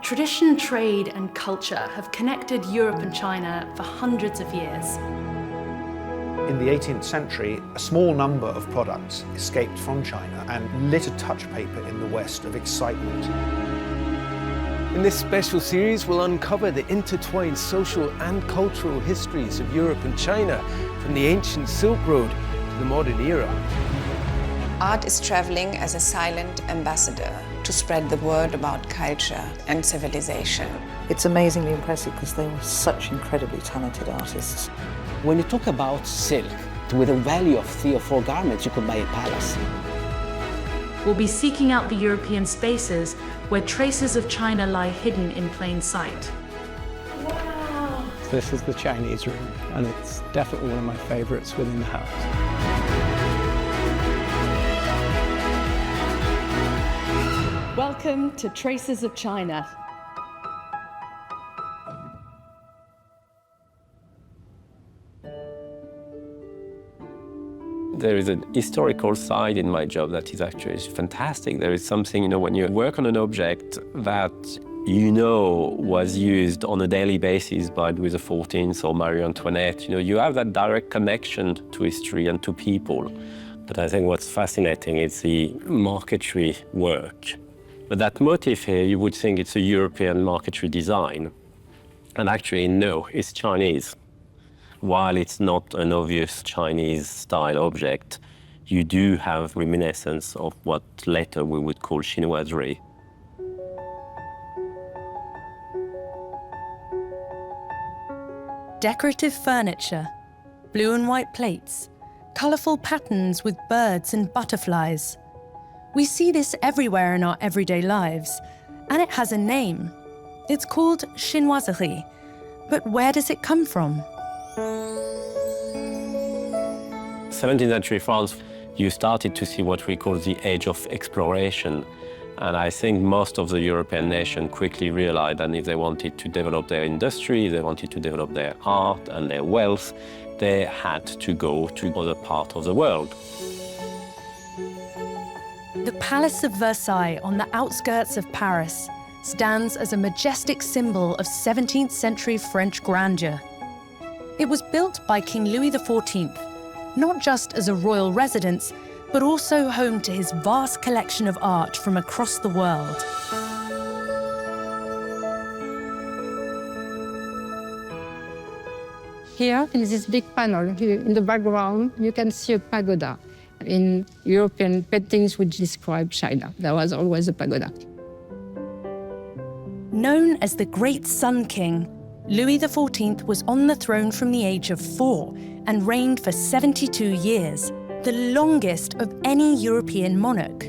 Tradition, trade and culture have connected Europe and China for hundreds of years. In the 18th century, a small number of products escaped from China and lit a touch paper in the West of excitement. In this special series, we'll uncover the intertwined social and cultural histories of Europe and China, from the ancient Silk Road to the modern era. Art is traveling as a silent ambassador to spread the word about culture and civilization. It's amazingly impressive because they were such incredibly talented artists. When you talk about silk, with a value of 3 or 4 garments, you could buy a palace. We'll be seeking out the European spaces where traces of China lie hidden in plain sight. Wow! This is the Chinese room, and it's definitely one of my favorites within the house. Welcome to Traces of China. There is a historical side in my job that is actually fantastic. There is something, when you work on an object that was used on a daily basis by Louis XIV or Marie Antoinette, you have that direct connection to history and to people. But I think what's fascinating is the marquetry work. But that motif here, you would think it's a European marquetry design. And actually, no, it's Chinese. While it's not an obvious Chinese style object, you do have reminiscence of what later we would call chinoiserie. Decorative furniture, blue and white plates, colourful patterns with birds and butterflies. We see this everywhere in our everyday lives, and it has a name. It's called chinoiserie, but where does it come from? 17th century France, you started to see what we call the age of exploration. And I think most of the European nations quickly realized that if they wanted to develop their industry, they wanted to develop their art and their wealth, they had to go to other parts of the world. The Palace of Versailles on the outskirts of Paris stands as a majestic symbol of 17th century French grandeur. It was built by King Louis XIV, not just as a royal residence, but also home to his vast collection of art from across the world. Here, in this big panel, in the background, you can see a pagoda. In European paintings which describe China, there was always a pagoda. Known as the Great Sun King, Louis XIV was on the throne from the age of 4 and reigned for 72 years, the longest of any European monarch.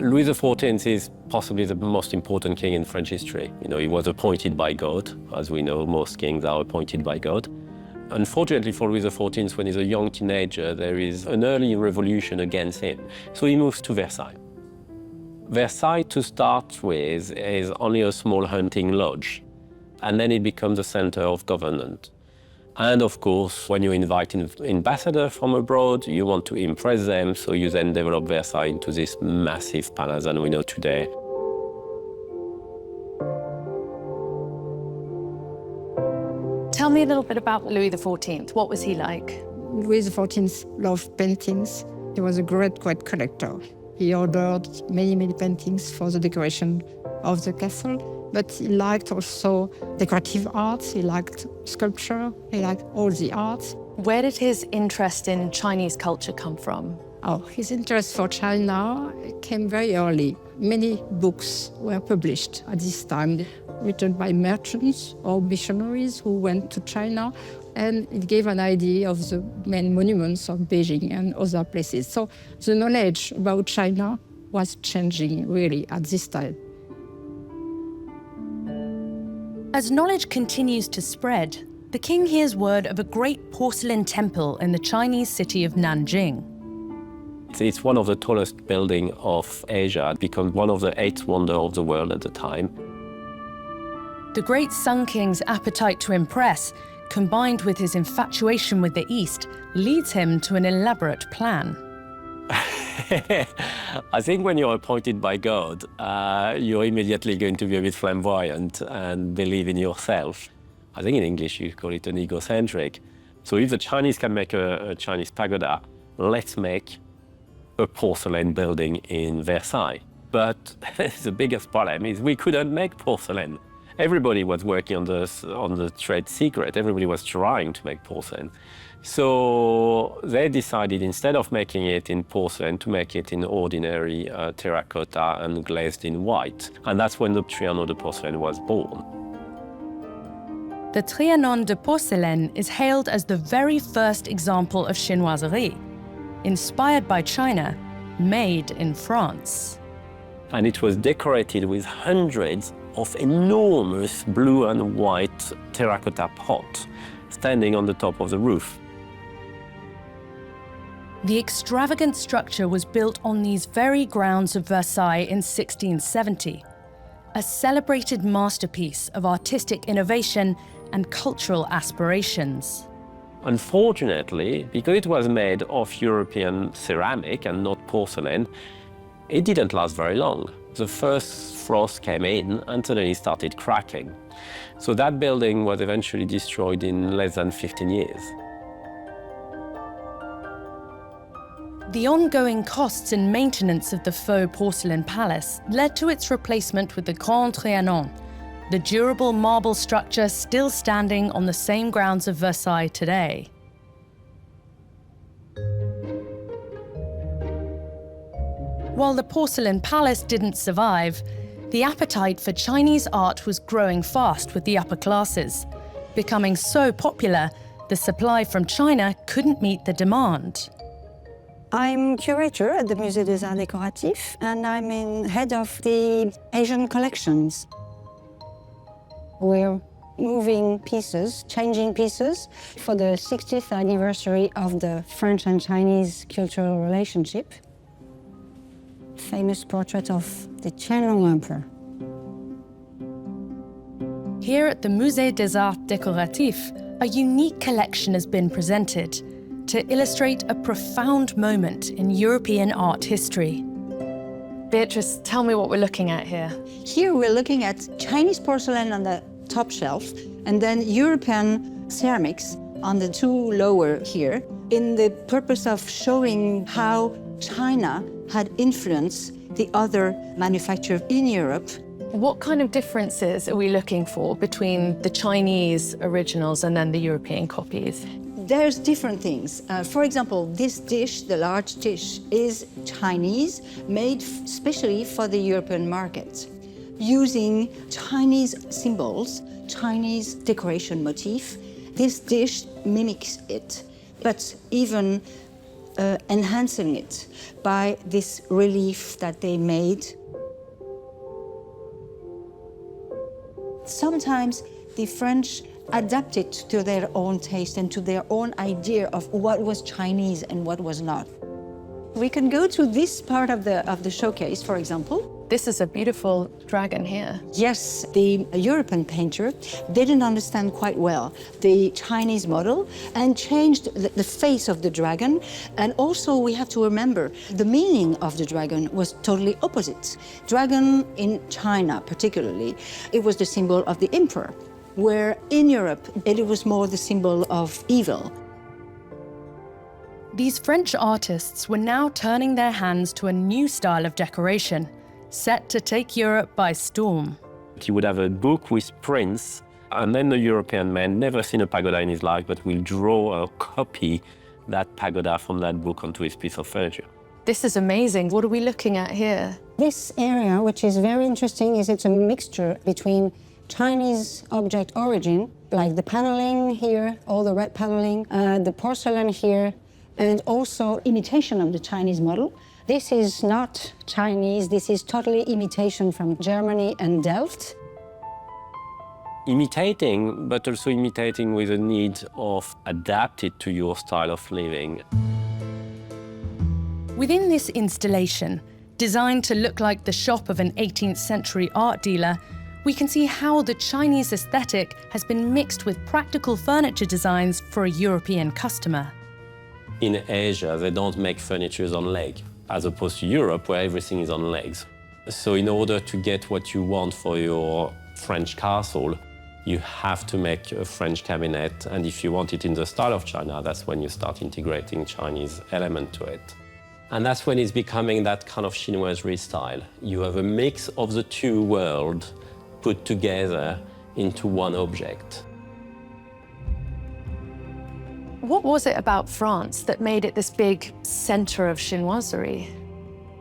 Louis XIV is possibly the most important king in French history. He was appointed by God. As we know, most kings are appointed by God. Unfortunately for Louis XIV, when he's a young teenager, there is an early revolution against him. So he moves to Versailles. Versailles, to start with, is only a small hunting lodge. And then it becomes a center of government. And of course, when you invite an ambassador from abroad, you want to impress them, so you then develop Versailles into this massive palace that we know today. Tell me a little bit about Louis XIV. What was he like? Louis XIV loved paintings. He was a great collector. He ordered many paintings for the decoration of the castle, but he liked also decorative arts, he liked sculpture, he liked all the arts. Where did his interest in Chinese culture come from? His interest for China came very early. Many books were published at this time, written by merchants or missionaries who went to China, and it gave an idea of the main monuments of Beijing and other places. So the knowledge about China was changing really at this time. As knowledge continues to spread, the king hears word of a great porcelain temple in the Chinese city of Nanjing. It's one of the tallest buildings of Asia. It became one of the 8 wonders of the world at the time. The great Sun King's appetite to impress, combined with his infatuation with the East, leads him to an elaborate plan. I think when you're appointed by God, you're immediately going to be a bit flamboyant and believe in yourself. I think in English you call it an egocentric. So if the Chinese can make a Chinese pagoda, let's make a porcelain building in Versailles. But the biggest problem is we couldn't make porcelain. Everybody was working on the trade secret. Everybody was trying to make porcelain. So they decided, instead of making it in porcelain, to make it in ordinary terracotta and glazed in white. And that's when the Trianon de Porcelaine was born. The Trianon de Porcelaine is hailed as the very first example of chinoiserie, inspired by China, made in France. And it was decorated with hundreds of enormous blue and white terracotta pots standing on the top of the roof. The extravagant structure was built on these very grounds of Versailles in 1670, a celebrated masterpiece of artistic innovation and cultural aspirations. Unfortunately, because it was made of European ceramic and not porcelain, it didn't last very long. The first frost came in and suddenly started cracking. So that building was eventually destroyed in less than 15 years. The ongoing costs and maintenance of the faux porcelain palace led to its replacement with the Grand Trianon, the durable marble structure still standing on the same grounds of Versailles today. While the porcelain palace didn't survive, the appetite for Chinese art was growing fast with the upper classes. Becoming so popular, the supply from China couldn't meet the demand. I'm curator at the Musée des Arts Décoratifs, and I'm head of the Asian collections. We're moving pieces, changing pieces for the 60th anniversary of the French and Chinese cultural relationship. Famous portrait of the Qianlong Emperor. Here at the Musée des Arts Décoratifs, a unique collection has been presented to illustrate a profound moment in European art history. Beatrice, tell me what we're looking at here. Here we're looking at Chinese porcelain on the top shelf, and then European ceramics on the two lower here, in the purpose of showing how China had influenced the other manufacturers in Europe. What kind of differences are we looking for between the Chinese originals and then the European copies? There's different things. For example, this dish, the large dish, is Chinese, made specially for the European market, using Chinese symbols, Chinese decoration motif. This dish mimics it, but even enhancing it by this relief that they made. Sometimes the French adapted to their own taste and to their own idea of what was Chinese and what was not. We can go to this part of the showcase, for example. This is a beautiful dragon here. Yes, the European painter didn't understand quite well the Chinese model and changed the face of the dragon. And also we have to remember the meaning of the dragon was totally opposite. Dragon in China particularly, it was the symbol of the emperor, where in Europe it was more the symbol of evil. These French artists were now turning their hands to a new style of decoration, set to take Europe by storm. You would have a book with prints, and then the European man, never seen a pagoda in his life, but will draw a copy that pagoda from that book onto his piece of furniture. This is amazing. What are we looking at here? This area, which is very interesting, is it's a mixture between Chinese object origin, like the paneling here, all the red paneling, the porcelain here, and also imitation of the Chinese model. This is not Chinese, this is totally imitation from Germany and Delft. Imitating, but also imitating with a need of adapt it to your style of living. Within this installation, designed to look like the shop of an 18th century art dealer, we can see how the Chinese aesthetic has been mixed with practical furniture designs for a European customer. In Asia, they don't make furniture on leg. as opposed to Europe, where everything is on legs. So in order to get what you want for your French castle, you have to make a French cabinet, and if you want it in the style of China, that's when you start integrating Chinese element to it. And that's when it's becoming that kind of chinoiserie style. You have a mix of the two worlds put together into one object. What was it about France that made it this big center of chinoiserie?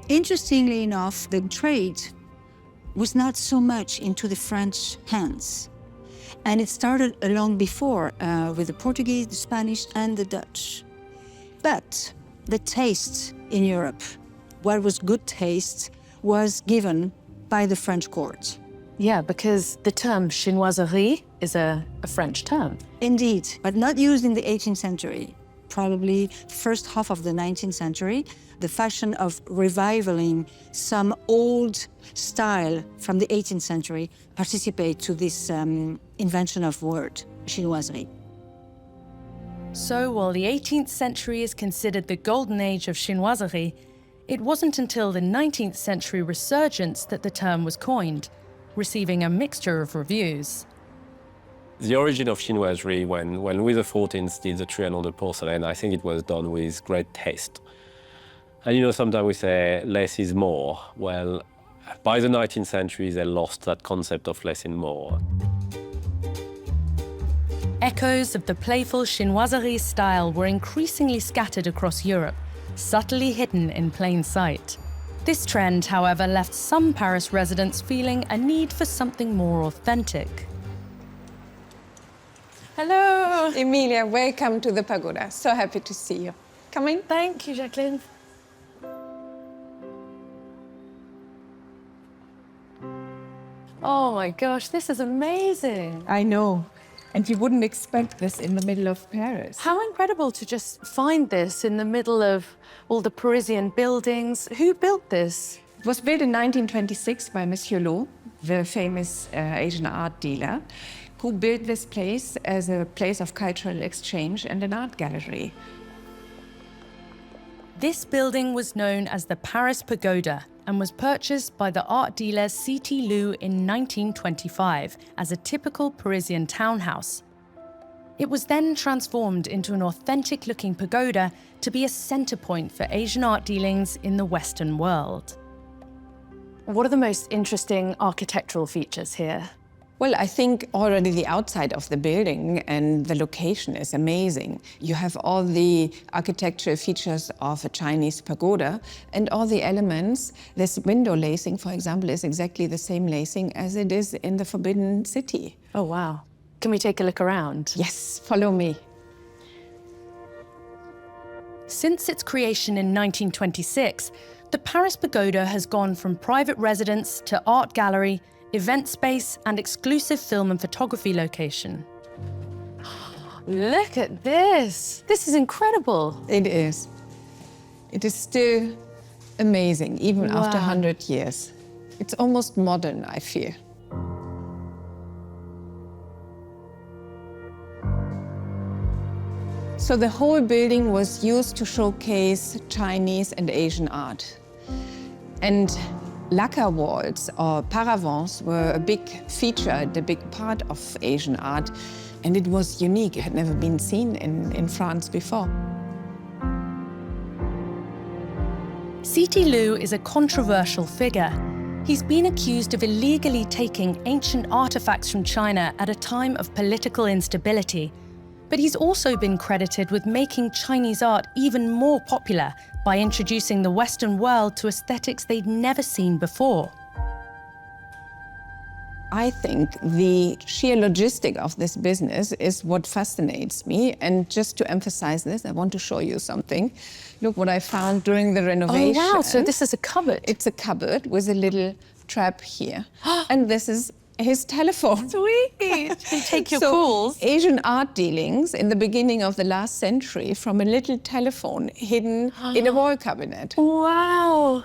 Interestingly enough, the trade was not so much into the French hands. And it started long before with the Portuguese, the Spanish, and the Dutch. But the taste in Europe, what was good taste, was given by the French court. Yeah, because the term chinoiserie is a French term. Indeed, but not used in the 18th century. Probably first half of the 19th century, the fashion of revivaling some old style from the 18th century participate to this invention of word, chinoiserie. So while the 18th century is considered the golden age of chinoiserie, it wasn't until the 19th century resurgence that the term was coined, receiving a mixture of reviews. The origin of chinoiserie, when Louis XIV did the Trianon de porcelain, I think it was done with great taste. And you know, sometimes we say less is more. Well, by the 19th century, they lost that concept of less and more. Echoes of the playful chinoiserie style were increasingly scattered across Europe, subtly hidden in plain sight. This trend, however, left some Paris residents feeling a need for something more authentic. Hello! Emilia, welcome to the pagoda. So happy to see you. Come in. Thank you, Jacqueline. Oh my gosh, this is amazing. I know. And you wouldn't expect this in the middle of Paris. How incredible to just find this in the middle of all the Parisian buildings. Who built this? It was built in 1926 by Monsieur Lo, the famous Asian art dealer, who built this place as a place of cultural exchange and an art gallery. This building was known as the Paris Pagoda and was purchased by the art dealer C.T. Lu in 1925 as a typical Parisian townhouse. It was then transformed into an authentic-looking pagoda to be a center point for Asian art dealings in the Western world. What are the most interesting architectural features here? Well, I think already the outside of the building and the location is amazing. You have all the architectural features of a Chinese pagoda and all the elements. This window lacing, for example, is exactly the same lacing as it is in the Forbidden City. Oh, wow. Can we take a look around? Yes, follow me. Since its creation in 1926, the Paris Pagoda has gone from private residence to art gallery, event space, and exclusive film and photography location. Look at this! This is incredible. It is. It is still amazing, even Wow. after 100 years. It's almost modern, I feel. So the whole building was used to showcase Chinese and Asian art. And lacquer walls or paravents were a big feature, a big part of Asian art, and it was unique. It had never been seen in France before. C.T. Lu is a controversial figure. He's been accused of illegally taking ancient artifacts from China at a time of political instability. But he's also been credited with making Chinese art even more popular by introducing the Western world to aesthetics they'd never seen before. I think the sheer logistic of this business is what fascinates me. And just to emphasize this, I want to show you something. Look what I found during the renovation. Oh, wow, so this is a cupboard. It's a cupboard with a little trap here. And this is his telephone. Sweet! You can take your So, calls. Asian art dealings in the beginning of the last century from a little telephone hidden in a wall cabinet. Wow!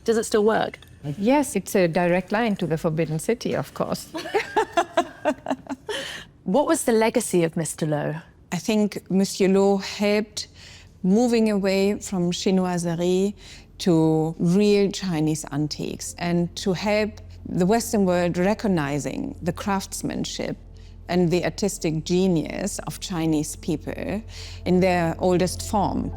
Does it still work? Yes, it's a direct line to the Forbidden City, of course. What was the legacy of Mr. Lo? I think Monsieur Lo helped moving away from chinoiserie to real Chinese antiques and to help the Western world recognizing the craftsmanship and the artistic genius of Chinese people in their oldest form.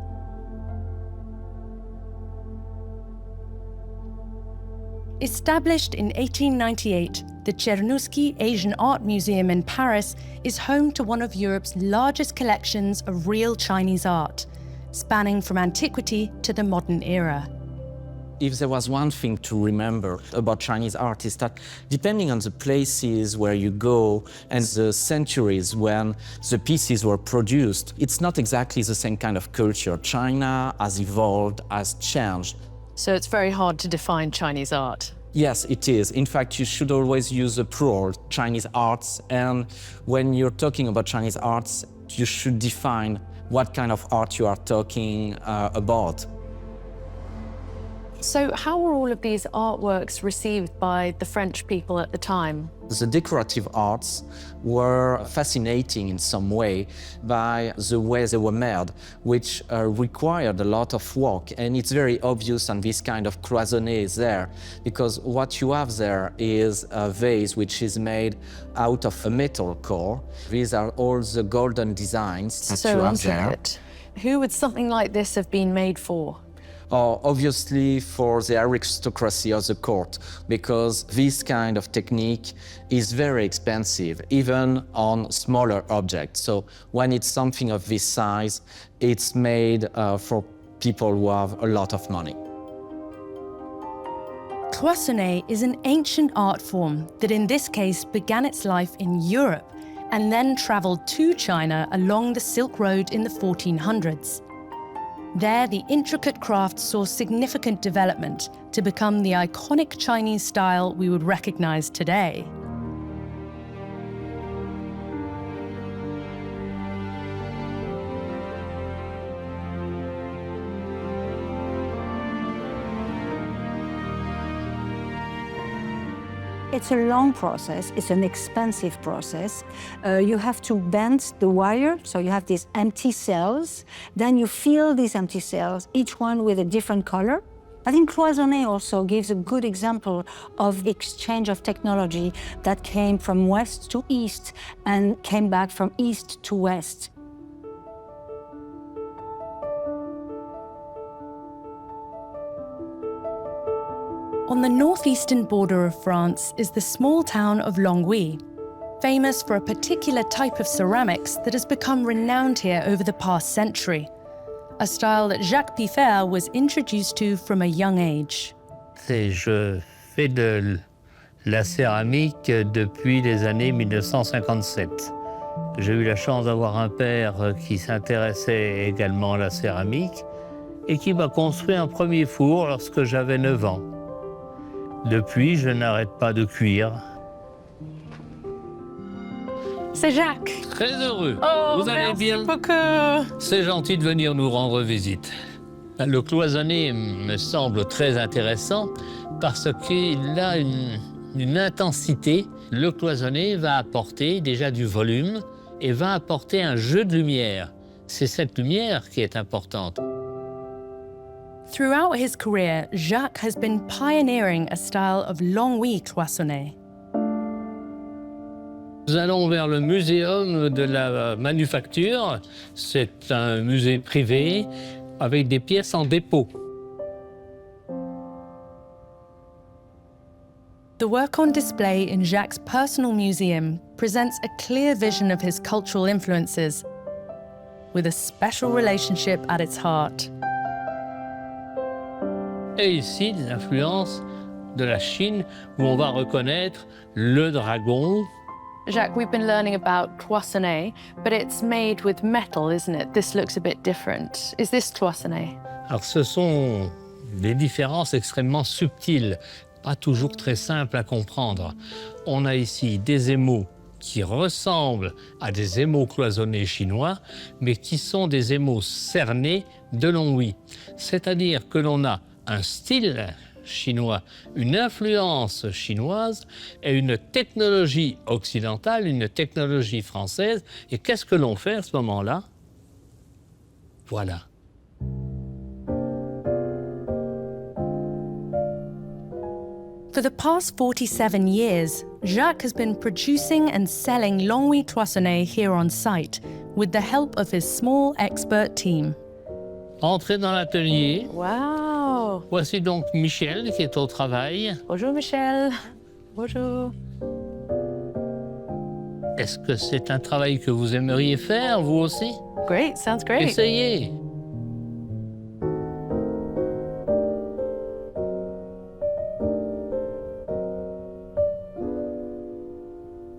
Established in 1898, the Czernuski Asian Art Museum in Paris is home to one of Europe's largest collections of real Chinese art, spanning from antiquity to the modern era. If there was one thing to remember about Chinese art is that depending on the places where you go and the centuries when the pieces were produced, it's not exactly the same kind of culture. China has evolved, has changed. So it's very hard to define Chinese art. Yes, it is. In fact, you should always use the plural, Chinese arts. And when you're talking about Chinese arts, you should define what kind of art you are talking about. So how were all of these artworks received by the French people at the time? The decorative arts were fascinating in some way by the way they were made, which required a lot of work. And it's very obvious on this kind of cloisonné there, because what you have there is a vase which is made out of a metal core. These are all the golden designs that you have there. Who would something like this have been made for? Obviously for the aristocracy of the court, because this kind of technique is very expensive, even on smaller objects. So when it's something of this size, it's made for people who have a lot of money. Cloisonné is an ancient art form that in this case began its life in Europe and then traveled to China along the Silk Road in the 1400s. There, the intricate craft saw significant development to become the iconic Chinese style we would recognize today. It's a long process, it's an expensive process. You have to bend the wire, so you have these empty cells. Then you fill these empty cells, each one with a different color. I think cloisonné also gives a good example of the exchange of technology that came from west to east and came back from east to west. On the northeastern border of France is the small town of Longwy, famous for a particular type of ceramics that has become renowned here over the past century, a style that Jacques Piffer was introduced to from a young age. Je fais de la céramique depuis les années 1957. J'ai eu la chance d'avoir un père qui s'intéressait également à la céramique et qui m'a construit un premier four lorsque j'avais 9 ans. Depuis, je n'arrête pas de cuire. C'est Jacques. Très heureux. Oh, vous allez bien? Beaucoup. C'est gentil de venir nous rendre visite. Le cloisonné me semble très intéressant parce qu'il a une intensité. Le cloisonné va apporter déjà du volume et va apporter un jeu de lumière. C'est cette lumière qui est importante. Throughout his career, Jacques has been pioneering a style of Longwy cloisonné. Nous allons vers le muséum de la manufacture. C'est un musée privé avec des pièces en dépôt. The work on display in Jacques' personal museum presents a clear vision of his cultural influences, with a special relationship at its heart. Et ici, des influences de la Chine, où on va reconnaître le dragon. Jacques, we've been learning about cloisonné, but it's made with metal, isn't it? This looks a bit different. Is this cloisonné? Alors, ce sont des différences extrêmement subtiles, pas toujours très simples à comprendre. On a ici des émaux qui ressemblent à des émaux cloisonnés chinois, mais qui sont des émaux cernés de Longwy. C'est-à-dire que l'on a un style chinois, une influence chinoise et une technologie occidentale, une technologie française. Et qu'est-ce que l'on fait à ce moment-là? Voilà. For the past 47 years, Jacques has been producing and selling Longwy cloisonné here on site with the help of his small expert team. Entrez dans l'atelier. Wow. Voici donc Michel qui est au travail. Bonjour Michel. Bonjour. Est-ce que c'est un travail que vous aimeriez faire, vous aussi? Great, sounds great. Essayez.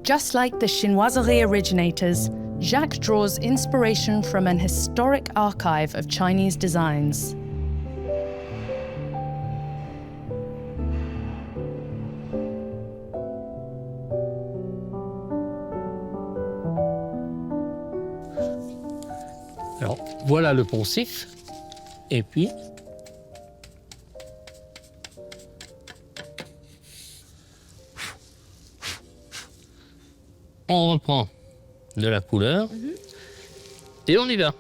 Just like the chinoiserie originators, Jacques draws inspiration from an historic archive of Chinese designs. Alors, voilà le poncif. Et puis, on reprend de la couleur et on y va.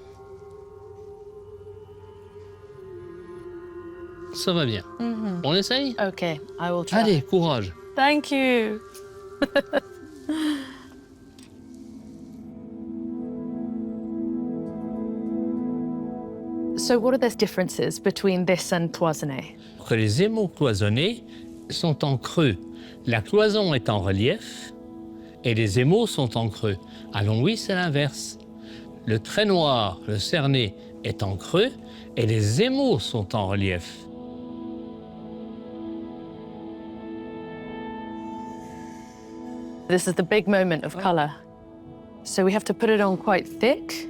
Ça va bien. On essaye? Okay, I will try. Allez, courage. Thank you. So what are the differences between this and cloisonné? Que les émaux cloisonnés sont en creux. La cloison est en relief et les émaux sont en creux. À Longwy, c'est l'inverse. Le trait noir, le cerné, est en creux et les émaux sont en relief. This is the big moment of color. So we have to put it on quite thick.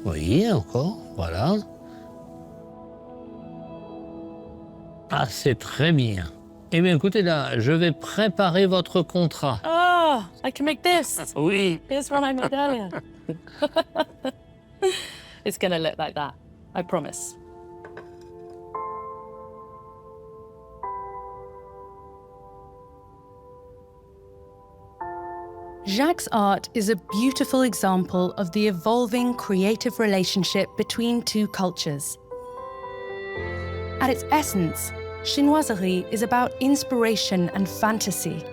Oui, encore, voilà. Ah, c'est très bien. Eh bien, écoutez, là, je vais préparer votre contrat. Oh, I can make this. Oui. Here's one I made earlier. It's gonna look like that, I promise. Jacques' art is a beautiful example of the evolving creative relationship between two cultures. At its essence, chinoiserie is about inspiration and fantasy,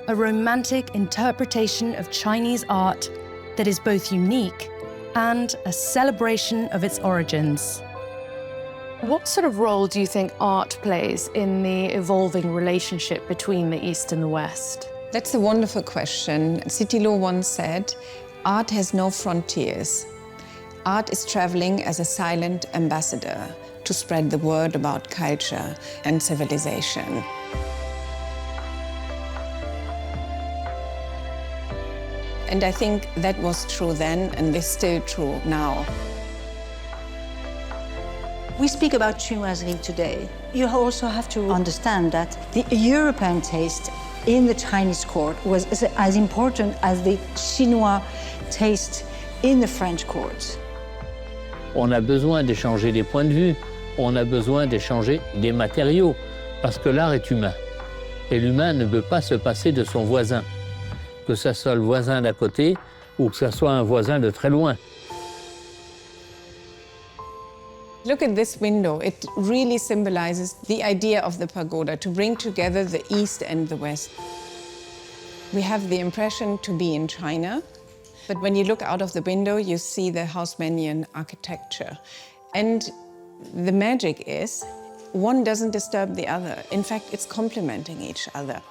a romantic interpretation of Chinese art that is both unique and a celebration of its origins. What sort of role do you think art plays in the evolving relationship between the East and the West? That's a wonderful question. Citilo once said, art has no frontiers. Art is traveling as a silent ambassador to spread the word about culture and civilization. And I think that was true then and is still true now. We speak about chinoiserie today. You also have to understand that the European taste in the Chinese court was as important as the Chinois taste in the French court. On a besoin d'échanger des points de vue, on a besoin d'échanger des matériaux, parce que l'art est humain. Et l'humain ne peut pas se passer de son voisin, que ce soit le voisin d'à côté ou que ce soit un voisin de très loin. Look at this window. It really symbolizes the idea of the pagoda, to bring together the East and the West. We have the impression to be in China, but when you look out of the window, you see the Haussmannian architecture. And the magic is, one doesn't disturb the other. In fact, it's complementing each other.